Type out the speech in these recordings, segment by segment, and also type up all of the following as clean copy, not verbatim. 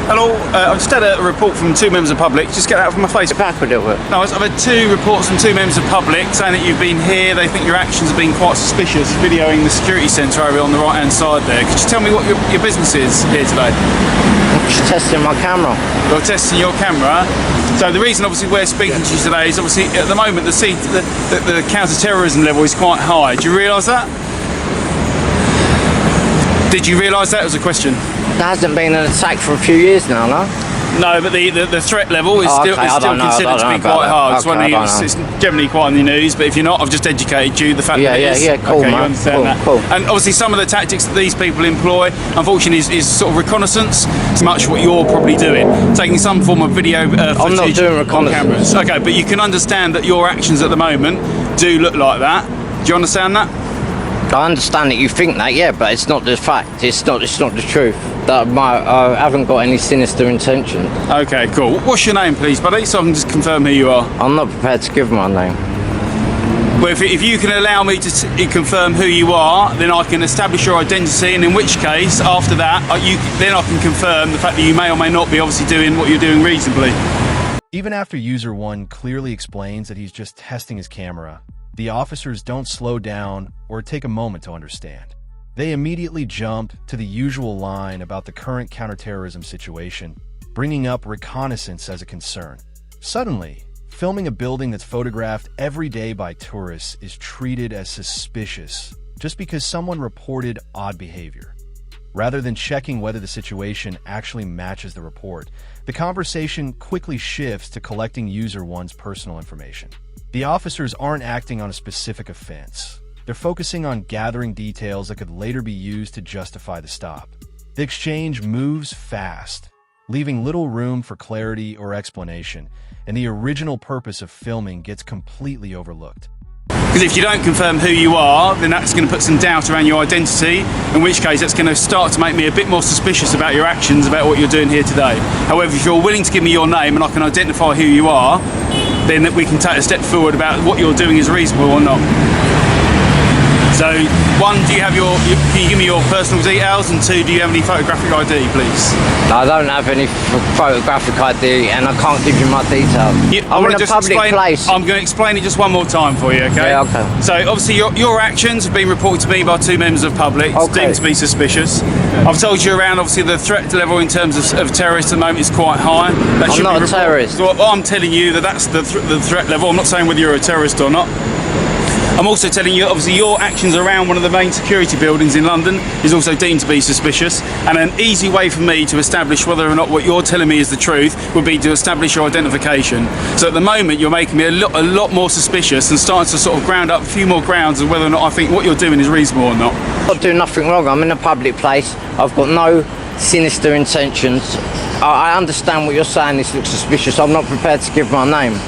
Hello, I've just had a report from two members of public. Just get that from my face. Back a little bit. No, I've had two reports from two members of public saying that you've been here. They think your actions have been quite suspicious, videoing the security centre area on the right-hand side there. Could you tell me what your business is here today? I'm just testing my camera. You're testing your camera. So the reason, obviously, we're speaking to you today is obviously at the moment the counter-terrorism level is quite high. Do you realise that? Did you realise that was a question? There hasn't been an attack for a few years now, no? No, but the threat level is still considered to be quite hard. It's generally quite in the news, but if you're not, I've just educated you the fact that it is. Cool, okay, man. you understand that. Cool. And obviously some of the tactics that these people employ, unfortunately, is sort of reconnaissance. It's much what you're probably doing, taking some form of video footage. I'm not doing reconnaissance. Okay, but you can understand that your actions at the moment do look like that. Do you understand that? I understand that you think that, yeah, but it's not the fact. It's not the truth. That I haven't got any sinister intention. Okay, cool. What's your name, please, buddy, so I can just confirm who you are? I'm not prepared to give my name. Well, if you can allow me to confirm who you are, then I can establish your identity, and in which case, after that, then I can confirm the fact that you may or may not be obviously doing what you're doing reasonably. Even after user 1 clearly explains that he's just testing his camera, the officers don't slow down or take a moment to understand. They immediately jump to the usual line about the current counterterrorism situation, bringing up reconnaissance as a concern. Suddenly, filming a building that's photographed every day by tourists is treated as suspicious just because someone reported odd behavior. Rather than checking whether the situation actually matches the report, the conversation quickly shifts to collecting user 1's personal information. The officers aren't acting on a specific offense. They're focusing on gathering details that could later be used to justify the stop. The exchange moves fast, leaving little room for clarity or explanation, and the original purpose of filming gets completely overlooked. Because if you don't confirm who you are, then that's going to put some doubt around your identity, in which case that's going to start to make me a bit more suspicious about your actions, about what you're doing here today. However, if you're willing to give me your name and I can identify who you are, then we can take a step forward about what you're doing is reasonable or not. So, one, can you give me your personal details, and two, do you have any photographic ID, please? I don't have any photographic ID, and I can't give you my details. I'm in a public place. I'm going to explain it just one more time for you, okay? Yeah, okay. So, obviously, your actions have been reported to me by two members of public. It's deemed to be suspicious. I've told you around, obviously, the threat level in terms of terrorists at the moment is quite high. I'm not a terrorist. So, I'm telling you that's the threat level. I'm not saying whether you're a terrorist or not. I'm also telling you, obviously, your actions around one of the main security buildings in London is also deemed to be suspicious, and an easy way for me to establish whether or not what you're telling me is the truth would be to establish your identification. So at the moment, you're making me a lot more suspicious and starting to sort of ground up a few more grounds of whether or not I think what you're doing is reasonable or not. I'm not doing nothing wrong. I'm in a public place. I've got no sinister intentions. I understand what you're saying. This looks suspicious. I'm not prepared to give my name.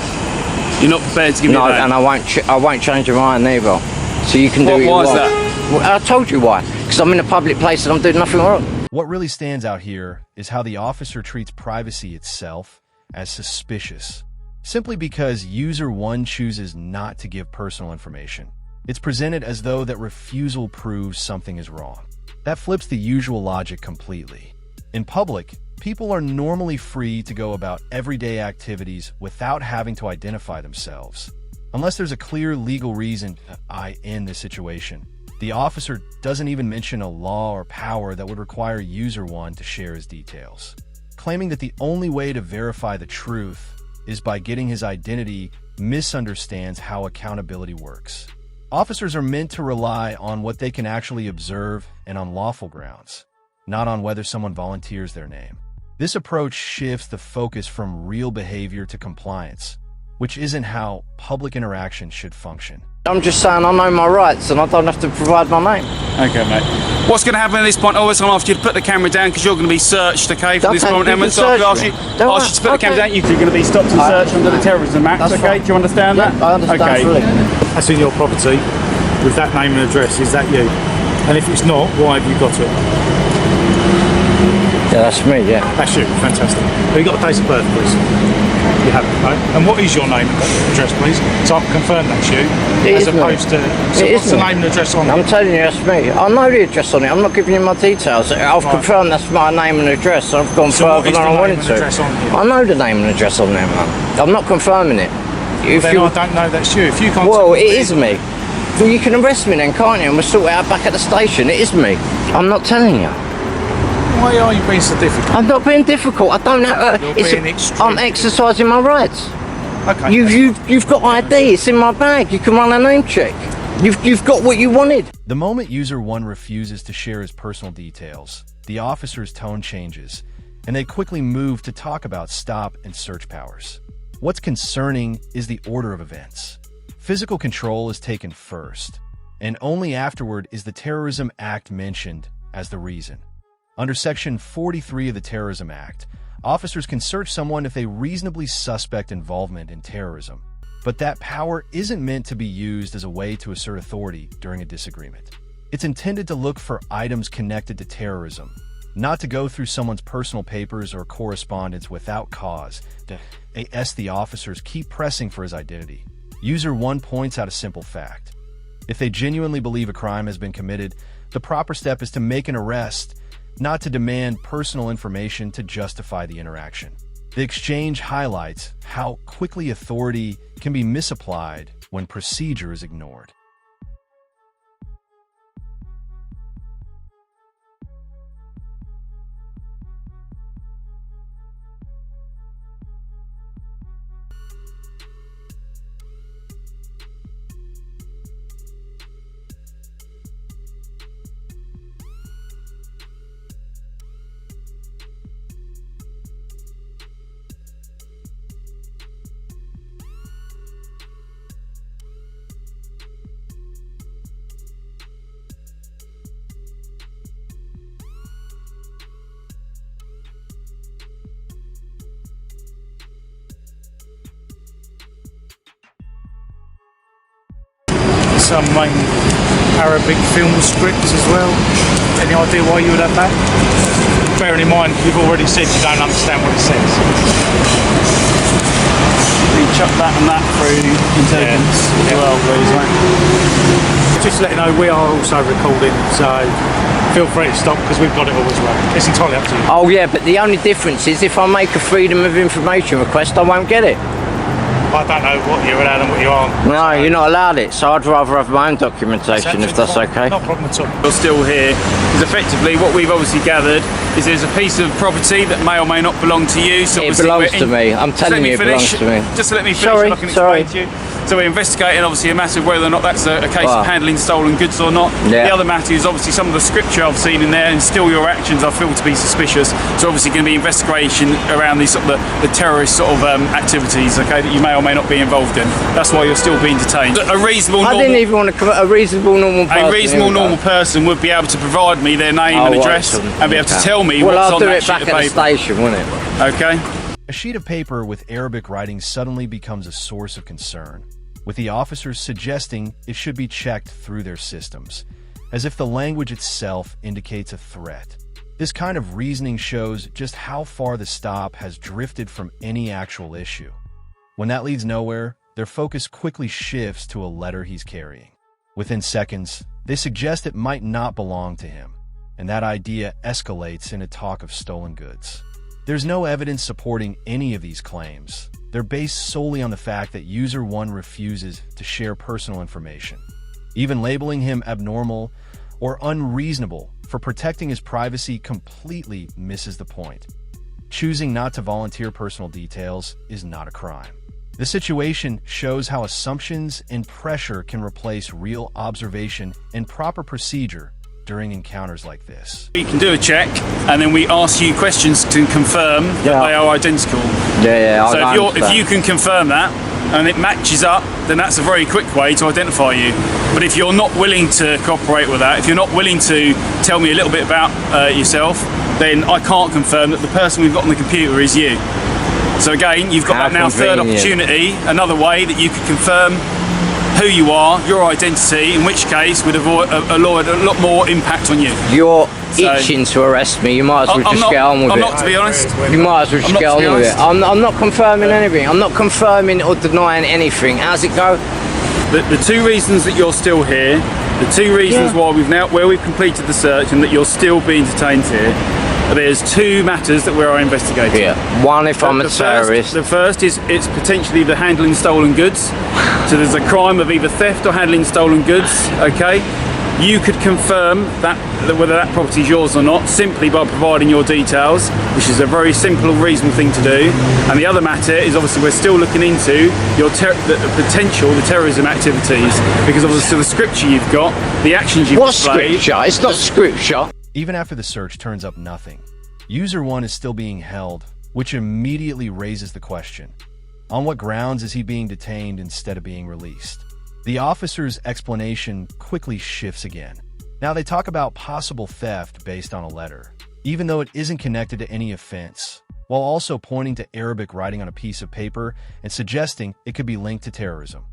You're not prepared to give me that? No, and I won't change your mind either. So you can do what you want. Why is that? Well, I told you why. Because I'm in a public place and I'm doing nothing wrong. What really stands out here is how the officer treats privacy itself as suspicious, simply because user 1 chooses not to give personal information. It's presented as though that refusal proves something is wrong. That flips the usual logic completely. In public, people are normally free to go about everyday activities without having to identify themselves. Unless there's a clear legal reason to end this situation. The officer doesn't even mention a law or power that would require user 1 to share his details. Claiming that the only way to verify the truth is by getting his identity misunderstands how accountability works. Officers are meant to rely on what they can actually observe and on lawful grounds, not on whether someone volunteers their name. This approach shifts the focus from real behavior to compliance, which isn't how public interaction should function. I'm just saying I know my rights and I don't have to provide my name. Okay, mate. What's going to happen at this point? Always I'm after you to put the camera down because you're going to be searched, okay, for this moment. So I'll ask you to put the camera down. You're going to be stopped and searched under the Terrorism Act, okay? Fine. Do you understand that? I understand fully. That's in your property with that name and address. Is that you? And if it's not, why have you got it? Yeah, that's me, yeah. That's you, fantastic. Have you got a date of birth, please? You have, no? And what is your name and address, please? So I can confirm that's you, It as is me. opposed to... So It what's is the me. name and address on I'm it? telling you, that's me. I know the address on it. I'm not giving you my details. I've confirmed that's my name and address. I've gone So what further is than the I name wanted and to. address on here? I know the name and address on there, man. I'm not confirming it. If Then you, I don't know that's you. If you can't... well, it is me. Well, you can arrest me then, can't you? And we'll sort it out back at the station. It is me. I'm not telling you. Why are you being so difficult? I'm not being difficult. I don't have. You're being extreme. I'm exercising my rights. Okay. You've got ID. It's in my bag. You can run a name check. You've got what you wanted. The moment user 1 refuses to share his personal details, the officer's tone changes, and they quickly move to talk about stop and search powers. What's concerning is the order of events. Physical control is taken first, and only afterward is the Terrorism Act mentioned as the reason. Under Section 43 of the Terrorism Act, officers can search someone if they reasonably suspect involvement in terrorism, but that power isn't meant to be used as a way to assert authority during a disagreement. It's intended to look for items connected to terrorism, not to go through someone's personal papers or correspondence without cause. The officers keep pressing for his identity. User 1 points out a simple fact. If they genuinely believe a crime has been committed, the proper step is to make an arrest, not to demand personal information to justify the interaction. The exchange highlights how quickly authority can be misapplied when procedure is ignored. Some main Arabic film scripts as well. Any idea why you would have that? Bearing in mind, you've already said you don't understand what it says. You chuck that and that through intelligence as well, please, mate. Just to let you know, we are also recording, so feel free to stop because we've got it all as well. It's entirely up to you. Oh yeah, but the only difference is if I make a freedom of information request, I won't get it. I don't know what you're allowed and what you aren't. No, you're not allowed it, so I'd rather have my own documentation if that's okay. No problem at all. You're still here because effectively what we've obviously gathered is there's a piece of property that may or may not belong to you. So It obviously belongs we're to me. I'm telling you, it belongs to me. Just to let me finish, Sorry, and I can sorry. explain to you. So we're investigating obviously a matter of whether or not that's a case Wow. of handling stolen goods or not. Yeah. The other matter is obviously some of the scripture I've seen in there and still your actions I feel to be suspicious. So obviously going to be investigation around these sort of the terrorist sort of activities, okay, that you may or may not be involved in. That's why you're still being detained. A reasonable I didn't even want to commit a reasonable normal person. a reasonable normal person would be able to provide me their name and address and be able to tell me well, what's I'll on do that it sheet back of at the paper. station, won't it? Okay. A sheet of paper with Arabic writing suddenly becomes a source of concern, with the officers suggesting it should be checked through their systems, as if the language itself indicates a threat. This kind of reasoning shows just how far the stop has drifted from any actual issue. When that leads nowhere, their focus quickly shifts to a letter he's carrying. Within seconds, they suggest it might not belong to him, and that idea escalates into talk of stolen goods. There's no evidence supporting any of these claims. They're based solely on the fact that user 1 refuses to share personal information. Even labeling him abnormal or unreasonable for protecting his privacy completely misses the point. Choosing not to volunteer personal details is not a crime. The situation shows how assumptions and pressure can replace real observation and proper procedure during encounters like this. We can do a check and then we ask you questions to confirm that they are identical. Yeah, So if you can confirm that and it matches up, then that's a very quick way to identify you. But if you're not willing to cooperate with that, if you're not willing to tell me a little bit about yourself, then I can't confirm that the person we've got on the computer is you. So again, you've got How that now third convenient. opportunity, another way that you could confirm who you are, your identity, in which case would avoid a lot more impact on you. You're itching to arrest me. You might as well just get on with it. I'm not, to be honest. You might as well just get on with it. I'm not confirming anything. I'm not confirming or denying anything. How's it go? The two reasons that you're still here, the two reasons why we've completed the search and that you're still being detained here, there's two matters that we're investigating. Yeah. One, if I'm a terrorist. The first is it's potentially the handling stolen goods. So there's a crime of either theft or handling stolen goods. Okay. You could confirm that whether that property is yours or not simply by providing your details, which is a very simple, reasonable thing to do. And the other matter is obviously we're still looking into the terrorism activities, because obviously the scripture you've got, the actions you've displayed. What scripture? It's not scripture. Even after the search turns up nothing, user 1 is still being held, which immediately raises the question: on what grounds is he being detained instead of being released? The officer's explanation quickly shifts again. Now they talk about possible theft based on a letter, even though it isn't connected to any offense, while also pointing to Arabic writing on a piece of paper and suggesting it could be linked to terrorism.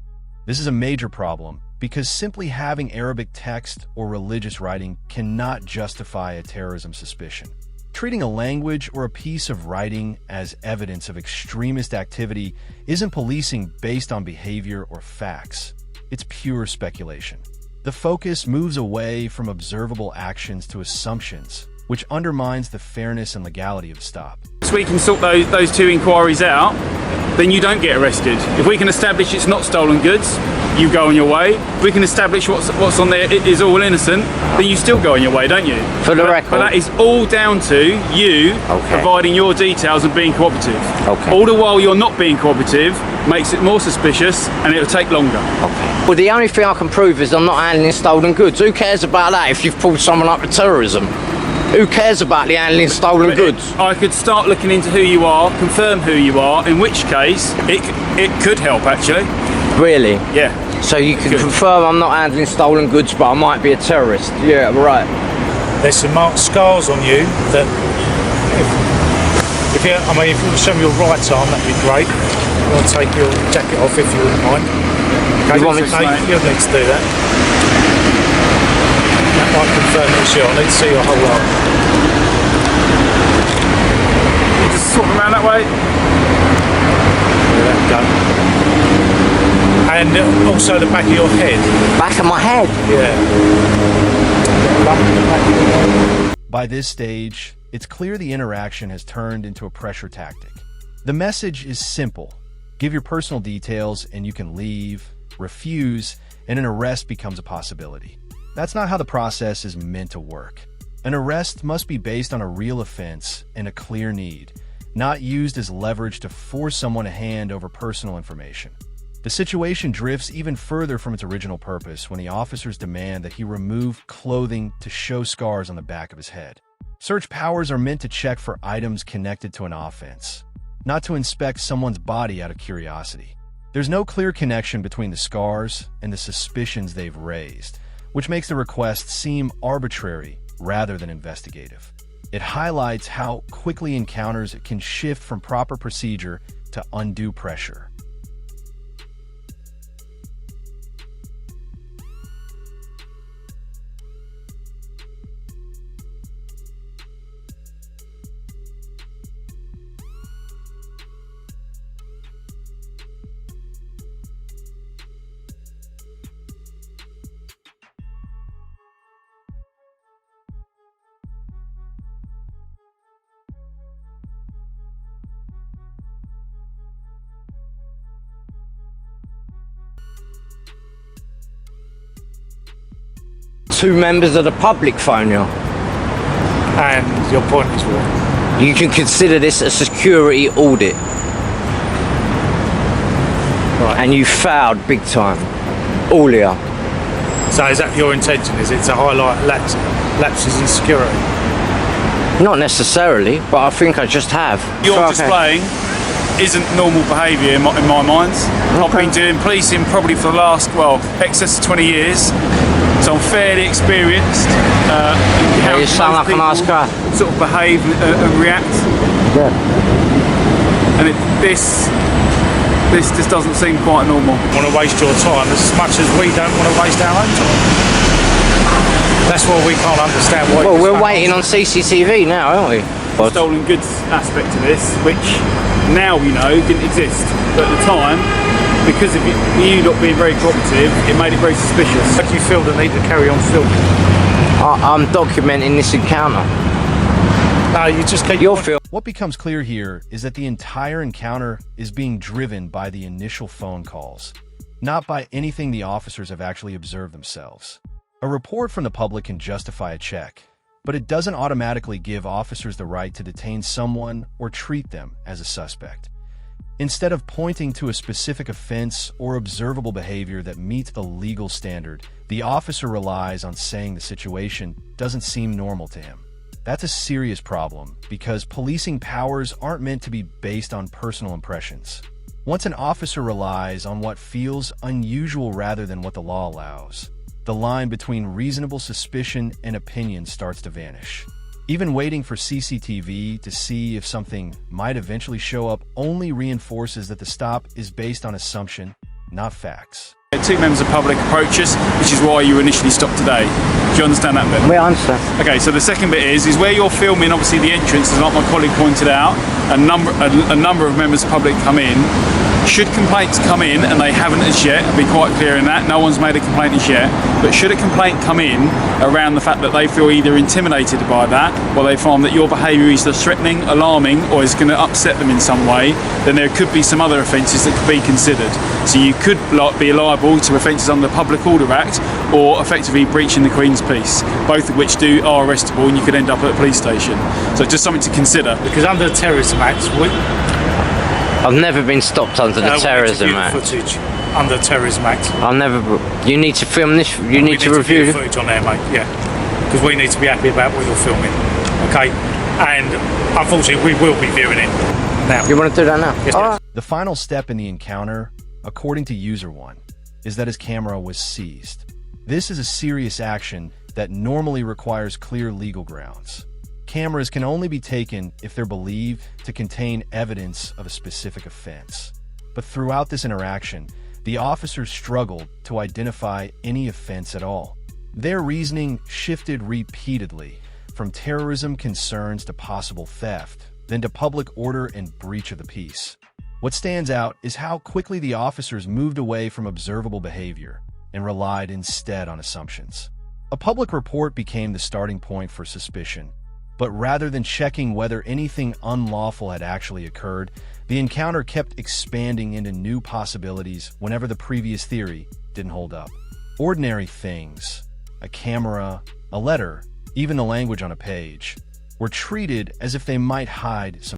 This is a major problem because simply having Arabic text or religious writing cannot justify a terrorism suspicion. Treating a language or a piece of writing as evidence of extremist activity isn't policing based on behavior or facts. It's pure speculation. The focus moves away from observable actions to assumptions, which undermines the fairness and legality of the stop. If we can sort those two inquiries out, then you don't get arrested. If we can establish it's not stolen goods, you go on your way. If we can establish what's on there is all innocent, then you still go on your way, don't you? For the record. But that is all down to you providing your details and being cooperative. Okay. All the while you're not being cooperative makes it more suspicious and it'll take longer. Okay. Well, the only thing I can prove is I'm not handling stolen goods. Who cares about that if you've pulled someone up for terrorism? Who cares about the handling stolen goods? I could start looking into who you are, confirm who you are, in which case it could help actually. Really? Yeah. So you can confirm I'm not handling stolen goods, but I might be a terrorist. Yeah, right. There's some marked scars on you that, if you want to show me your right arm, that'd be great. I'll take your jacket off if you wouldn't mind. Okay, You want me to- you don't need to do that. That might confirm it's you. I need to see your whole arm. You just swap around that way. There we go. And also the back of your head. Back of my head? Yeah. Back of your head. By this stage, it's clear the interaction has turned into a pressure tactic. The message is simple. Give your personal details and you can leave, refuse, and an arrest becomes a possibility. That's not how the process is meant to work. An arrest must be based on a real offense and a clear need, not used as leverage to force someone to hand over personal information. The situation drifts even further from its original purpose when the officers demand that he remove clothing to show scars on the back of his head. Search powers are meant to check for items connected to an offense, not to inspect someone's body out of curiosity. There's no clear connection between the scars and the suspicions they've raised, which makes the request seem arbitrary rather than investigative. It highlights how quickly encounters can shift from proper procedure to undue pressure. Two members of the public phone you. And your point is what? You can consider this a security audit. Right. And you failed big time. All here. So is that your intention? Is it to highlight lapses in security? Not necessarily, but I think I just have. You're Okay. displaying isn't normal behaviour in my mind. I've been doing policing probably for the last, excess of 20 years. So I'm fairly experienced in how You sound like an nice people guy. sort of behave and react. Yeah. And this This doesn't seem quite normal. Want to waste your time as much as we don't want to waste our own time. That's why we can't understand why. Well, we're waiting on CCTV now, aren't we? The stolen goods aspect of this, which now we know didn't exist, but at the time, because of you not being very cooperative, it made it very suspicious. Why do you feel the need to carry on filming? I'm documenting this encounter. No, you just keep Your film. What becomes clear here is that the entire encounter is being driven by the initial phone calls, not by anything the officers have actually observed themselves. A report from the public can justify a check, but it doesn't automatically give officers the right to detain someone or treat them as a suspect. Instead of pointing to a specific offense or observable behavior that meets a legal standard, the officer relies on saying the situation doesn't seem normal to him. That's a serious problem because policing powers aren't meant to be based on personal impressions. Once an officer relies on what feels unusual rather than what the law allows, the line between reasonable suspicion and opinion starts to vanish. Even waiting for CCTV to see if something might eventually show up only reinforces that the stop is based on assumption, not facts. Two members of public approach us, which is why you initially stopped today. Do you understand that bit? I understand. Okay, so the second bit is where you're filming, obviously the entrance, as like my colleague pointed out, a number of members of public come in. Should complaints come in, and they haven't as yet, I'll be quite clear in that, no one's made a complaint as yet, but should a complaint come in around the fact that they feel either intimidated by that, or they find that your behaviour is either threatening, alarming, or is going to upset them in some way, then there could be some other offences that could be considered. So you could be liable to offences under the Public Order Act, or effectively breaching the Queen's Peace, both of which are arrestable, and you could end up at a police station. So just something to consider. Because under the Terrorism Act, I've never been stopped under the Terrorism Act. Footage under the Terrorism Act. You need to film this. You need to review the footage on there, mate. Yeah, because we need to be happy about what you're filming. Okay, and unfortunately, we will be viewing it now. You want to do that now? Yes, All yes. right. The final step in the encounter, according to User 1, is that his camera was seized. This is a serious action that normally requires clear legal grounds. Cameras can only be taken if they're believed to contain evidence of a specific offense. But throughout this interaction, the officers struggled to identify any offense at all. Their reasoning shifted repeatedly, from terrorism concerns to possible theft, then to public order and breach of the peace. What stands out is how quickly the officers moved away from observable behavior and relied instead on assumptions. A public report became the starting point for suspicion, but rather than checking whether anything unlawful had actually occurred, the encounter kept expanding into new possibilities whenever the previous theory didn't hold up. Ordinary things, a camera, a letter, even the language on a page, were treated as if they might hide some